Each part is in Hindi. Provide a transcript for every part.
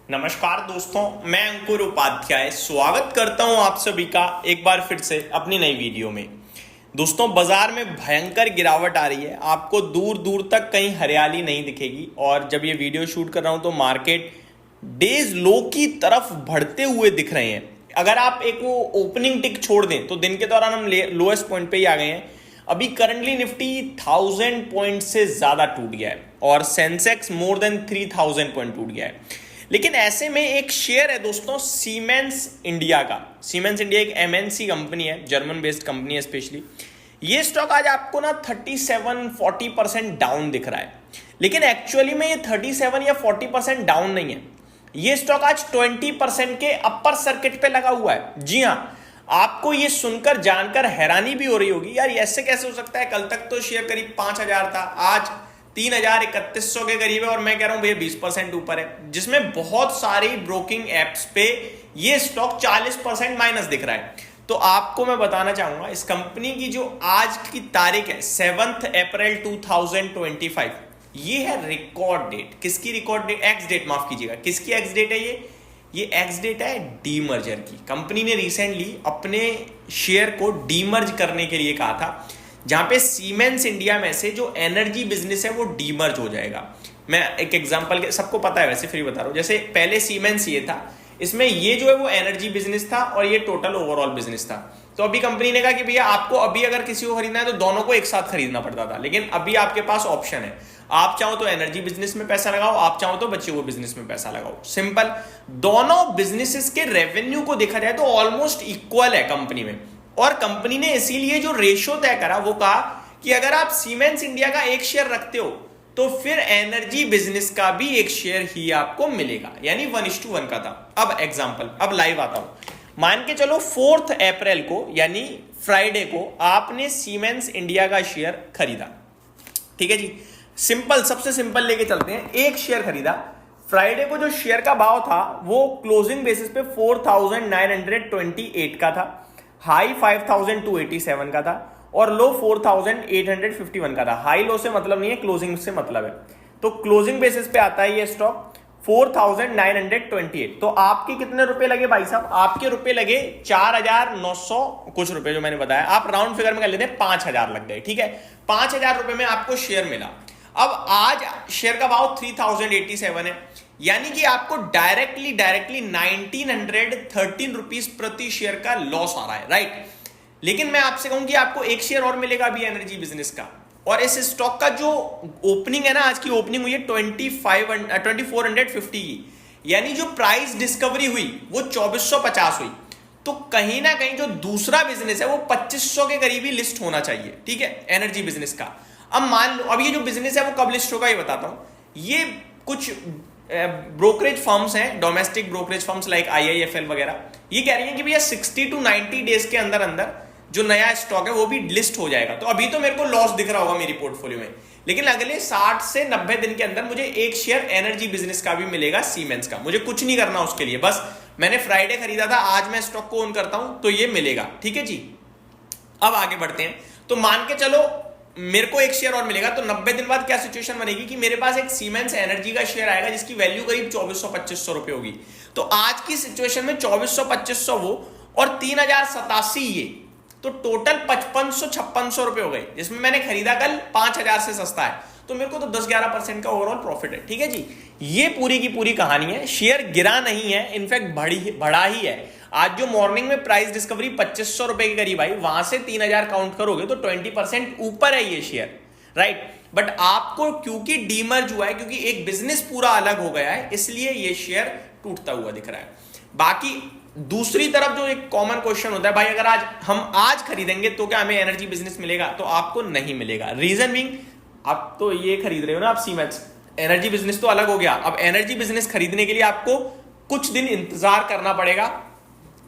नमस्कार दोस्तों, मैं अंकुर उपाध्याय स्वागत करता हूं आप सभी का एक बार फिर से अपनी नई वीडियो में। दोस्तों, बाजार में भयंकर गिरावट आ रही है। आपको दूर दूर तक कहीं हरियाली नहीं दिखेगी और जब ये वीडियो शूट कर रहा हूं तो मार्केट डेज लो की तरफ बढ़ते हुए दिख रहे हैं। अगर आप एक वो ओपनिंग टिक छोड़ दें तो दिन के दौरान हम लोएस्ट पॉइंट पे ही आ गए हैं। अभी करंटली निफ्टी 1000 पॉइंट से ज्यादा टूट गया है और सेंसेक्स मोर देन 3000 पॉइंट टूट गया है। लेकिन ऐसे में एक शेयर है दोस्तों, सीमेंस इंडिया का। सीमेंस इंडिया एक एमएनसी कंपनी है, जर्मन बेस्ड कंपनी है स्पेशली। ये स्टॉक आज आपको ना 37-40% डाउन दिख रहा है, लेकिन एक्चुअली में ये 37 या 40% डाउन नहीं है। ये स्टॉक आज 20% के अपर सर्किट पे लगा हुआ है। जी हाँ, आपको ये सुनकर जानकर हैरानी भी हो रही होगी, यार ऐसे कैसे हो सकता है? कल तक तो शेयर करीब 5000 था, आज 3100 के करीब है और मैं कह रहा हूं भैया 20% ऊपर है, जिसमें बहुत सारी ब्रोकिंग एप्स पे ये स्टॉक 40% माइनस दिख रहा है। तो आपको मैं बताना चाहूंगा, इस कंपनी की जो आज की तारीख है 7 अप्रैल 2025, ये है रिकॉर्ड डेट। किसकी रिकॉर्ड डेट? एक्स डेट, माफ कीजिएगा, किसकी एक्स डेट है ये एक्स डेट है डीमर्जर की। कंपनी ने रिसेंटली अपने शेयर को डीमर्ज करने के लिए कहा था, जहां पे सीमेंस इंडिया में से जो एनर्जी बिजनेस है वो डीमर्ज हो जाएगा। मैं एक एग्जांपल के, सबको पता है वैसे, फिर बता रहा हूं। जैसे पहले सीमेंस ये था, इसमें ये जो है वो एनर्जी बिजनेस था और ये टोटल ओवरऑल बिजनेस था। तो अभी कंपनी ने कहा कि भैया आपको अभी अगर किसी को खरीदना है तो दोनों को एक साथ खरीदना पड़ता था, लेकिन अभी आपके पास ऑप्शन है। आप चाहो तो एनर्जी बिजनेस में पैसा लगाओ, आप चाहो तो बचे हुए बिजनेस में पैसा लगाओ। सिंपल। दोनों बिजनेसेस के रेवेन्यू को देखा जाए तो ऑलमोस्ट इक्वल है कंपनी में, और कंपनी ने इसीलिए जो रेशियो तय करा वो कहा कि अगर आप सीमेंस इंडिया का एक शेयर रखते हो तो फिर एनर्जी बिजनेस का भी एक शेयर ही आपको मिलेगा, यानी 1:1 का था। अब एग्जांपल, अब लाइव आता हूं। मान के चलो 4 अप्रैल को यानी फ्राइडे को आपने सीमेंस इंडिया का शेयर खरीदा, ठीक है जी। सिंपल, सबसे सिंपल लेके चलते हैं। एक शेयर खरीदा, फ्राइडे को जो शेयर का भाव था वो क्लोजिंग बेसिस पे 4928 का था, हाई 5287 का था और लो 4851 का था। हाई लो से मतलब नहीं है, क्लोजिंग से मतलब है। तो क्लोजिंग बेसिस पे आता है ये स्टॉक 4928। तो आपके कितने रुपए लगे भाई साहब? आपके रुपए लगे 4900 कुछ रुपए, जो मैंने बताया। आप राउंड फिगर में कर लेते हैं, 5000 लग गए, ठीक है। 5000 रुपए में आपको शेयर मिला। अब आज शेयर का भाव 3087 है, यानी कि आपको डायरेक्टली 1913 रुपीज प्रति शेयर का लॉस आ रहा है, राइट। लेकिन मैं आपसे कहूं कि आपको एक शेयर और मिलेगा अभी एनर्जी बिजनेस का, और इस स्टॉक का जो ओपनिंग है ना, आज की ओपनिंग हुई है 2450 की, यानी जो प्राइस डिस्कवरी हुई वो 2450 हुई। तो कहीं ना कहीं जो दूसरा बिजनेस है वो 2500 के करीब ही लिस्ट होना चाहिए, ठीक है, एनर्जी बिजनेस का। अब मान लो, अब ये जो बिजनेस है वो कब लिस्ट होगा ये बताता हूं। ये कुछ ब्रोकरेज फर्म्स हैं, domestic brokerage firms like IIFL वगैरह, ये कह रही हैं कि भैया 60 to 90 डेज के अंदर अंदर जो नया स्टॉक है वो भी लिस्ट हो जाएगा। तो अभी तो मेरे को लॉस दिख रहा होगा मेरी पोर्टफोलियो में, लेकिन अगले 60 से 90 दिन के अंदर मुझे एक शेयर एनर्जी बिजनेस का भी मिलेगा, सीमेंस का। मुझे कुछ नहीं करना उसके लिए, बस मैंने फ्राइडे खरीदा था, आज मैं स्टॉक को ओन करता हूं तो ये मिलेगा, ठीक है जी। अब आगे बढ़ते हैं। तो मान के चलो मेरे को एक शेयर और मिलेगा, तो 90 दिन बाद क्या सिचुएशन बनेगी कि मेरे पास एक सीमेंस एनर्जी का शेयर आएगा जिसकी वैल्यू करीब 2400-2500 रुपए होगी। तो आज की सिचुएशन में 2400-2500 वो और 3087 ये, तो टोटल 5500-5600 रुपए हो गए, जिसमें मैंने खरीदा कल 5000 से सस्ता है। तो मेरे को तो 10-11% का ओवरऑल प्रॉफिट है, ठीक है जी। ये पूरी की पूरी कहानी है। शेयर गिरा नहीं है, इनफैक्ट बढ़ा ही है। आज जो मॉर्निंग में प्राइस डिस्कवरी 2500 रुपए के करीब आई, वहां से 3000 काउंट करोगे तो 20% ऊपर है ये शेयर, राइट। बट आपको क्योंकि डीमर्ज हुआ है, क्योंकि एक बिजनेस पूरा अलग हो गया है, इसलिए ये शेयर टूटता हुआ दिख रहा है। बाकी दूसरी तरफ जो एक कॉमन क्वेश्चन होता है, भाई अगर आज खरीदेंगे तो क्या हमें एनर्जी बिजनेस मिलेगा? तो आपको नहीं मिलेगा। रीजन बीइंग, आप तो ये खरीद रहे हो ना, आप सीमेंस, एनर्जी बिजनेस तो अलग हो गया। अब एनर्जी बिजनेस खरीदने के लिए आपको कुछ दिन इंतजार करना पड़ेगा।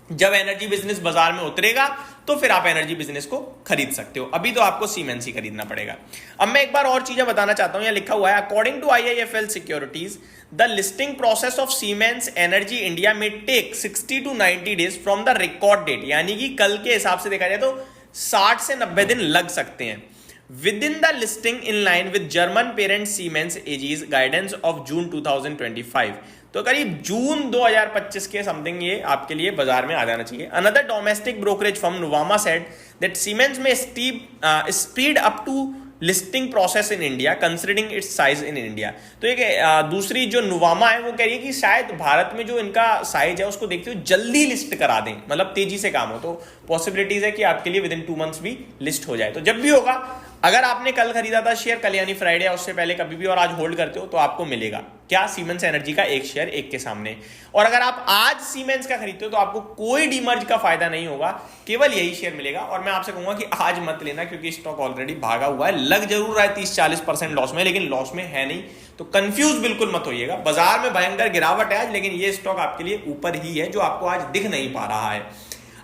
जब एनर्जी बिजनेस बाजार में उतरेगा तो फिर आप एनर्जी बिजनेस को खरीद सकते हो, अभी तो आपको सीमेंस ही खरीदना पड़ेगा। अब मैं एक बार और चीजें बताना चाहता हूं, यहां लिखा हुआ है, according to IIFL securities the listing process of Siemens energy India में take 60 to 90 days from the record date, यानी कि कल के हिसाब से देखा जाए तो 60 से 90 दिन लग सकते हैं। within the listing in line with German parent Siemens AG's guidance of June 2025। तो करीब जून 2025 के समथिंग ये आपके लिए बाजार में आ जाना चाहिए। Another domestic brokerage firm Nuvama said that Siemens में speed up to listing process in India considering its size in India. तो एक दूसरी जो नुवामा है वो कह रही है कि शायद भारत में जो इनका साइज है उसको देखते हुए जल्दी लिस्ट करा दें, मतलब तेजी से काम हो। तो पॉसिबिलिटीज है कि आपके लिए विद इन 2 मंथ्स भी लिस्ट हो जाए। तो जब भी होगा, अगर आपने कल खरीदा था शेयर, कल यानी फ्राइडे या उससे पहले कभी भी, और आज होल्ड करते हो तो आपको मिलेगा क्या, सीमेंस एनर्जी का एक शेयर एक के सामने। और अगर आप आज सीमेंस का खरीदते हो तो आपको कोई डीमर्ज का फायदा नहीं होगा, केवल यही शेयर मिलेगा। और मैं आपसे कहूंगा कि आज मत लेना, क्योंकि स्टॉक ऑलरेडी भागा हुआ है। लग जरूर रहा है 30-40% लॉस में, लेकिन लॉस में है नहीं। तो कंफ्यूज बिल्कुल मत होइएगा। बाजार में भयंकर गिरावट है आज, लेकिन ये स्टॉक आपके लिए ऊपर ही है, जो आपको आज दिख नहीं पा रहा है।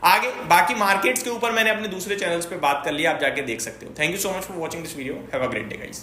आगे बाकी मार्केट्स के ऊपर मैंने अपने दूसरे चैनल्स पे बात कर लिया, आप जाके देख सकते हो। Thank you so much for watching this video. Have a great day guys.